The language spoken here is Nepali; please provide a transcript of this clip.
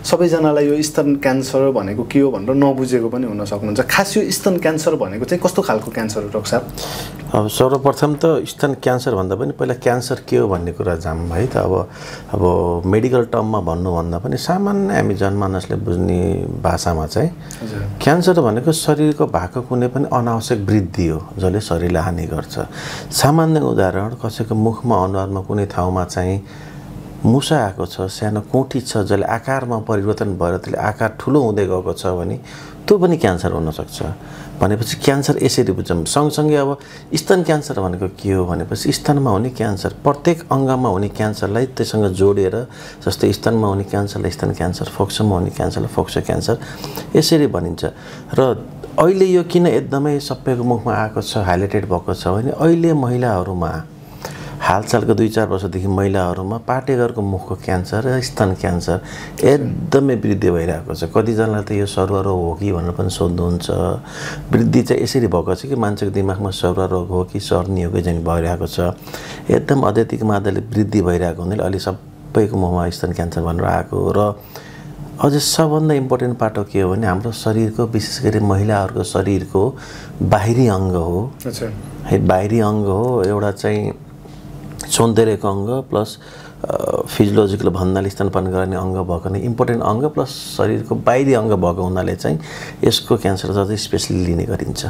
सबैजनालाई यो स्तन क्यान्सर भनेको के हो भनेर नबुझेको पनि हुन सक्नुहुन्छ। खास यो स्तन क्यान्सर भनेको चाहिँ कस्तो खालको क्यान्सर हो डाक्टर साहब? अब सर्वप्रथम त स्तन क्यान्सर भन्दा पनि पहिला क्यान्सर के हो भन्ने कुरा जाम है त। अब मेडिकल टर्ममा भन्नुभन्दा पनि सामान्य हामी जनमानसले बुझ्ने भाषामा चाहिँ क्यान्सर भनेको शरीरको भएको कुनै पनि अनावश्यक वृद्धि हो जसले शरीरलाई हानि गर्छ। सामान्य उदाहरण कसैको मुखमा अनुहारमा कुनै ठाउँमा चाहिँ मुसा आएको छ, सानो कोठी छ जसले आकारमा परिवर्तन भएर त्यसले आकार ठुलो हुँदै गएको छ भने त्यो पनि क्यान्सर हुनसक्छ। भनेपछि क्यान्सर यसरी बुझौँ। सँगसँगै अब स्तन क्यान्सर भनेको के हो भनेपछि स्तनमा हुने क्यान्सर, प्रत्येक अङ्गमा हुने क्यान्सरलाई त्यससँग जोडेर, जस्तै स्तनमा हुने क्यान्सरलाई स्तन क्यान्सर, फोक्सोमा हुने क्यान्सरलाई फोक्सो क्यान्सर यसरी भनिन्छ। र अहिले यो किन एकदमै सबैको मुखमा आएको छ, हाइलाइटेड भएको छ भने अहिले महिलाहरूमा हालसालको 2-4 वर्षदेखि महिलाहरूमा पाटेघरको मुखको क्यान्सर र स्तन क्यान्सर एकदमै वृद्धि भइरहेको छ। कतिजनालाई त यो सरुवा रोग हो कि भनेर पनि सोध्नुहुन्छ। वृद्धि चाहिँ यसरी भएको छ कि मान्छेको दिमागमा सरुवा रोग हो कि सर्नी हो कि चाहिँ भइरहेको छ। एकदम अत्यधिक मात्राले वृद्धि भइरहेको हुनाले अहिले सबैको मुखमा स्तन क्यान्सर भनेर आएको। र अझै सबभन्दा इम्पोर्टेन्ट पाटो के हो भने हाम्रो शरीरको, विशेष गरी महिलाहरूको शरीरको बाहिरी अङ्ग हो है, बाहिरी अङ्ग हो एउटा चाहिँ सौन्दर्यको अङ्ग प्लस फिजियोलोजिकल भन्नाले स्तनपान गर्ने अङ्ग भएको नै इम्पोर्टेन्ट अङ्ग प्लस शरीरको बाहिरी अङ्ग भएको हुनाले चाहिँ यसको क्यान्सर चाहिँ स्पेसली लिने गरिन्छ।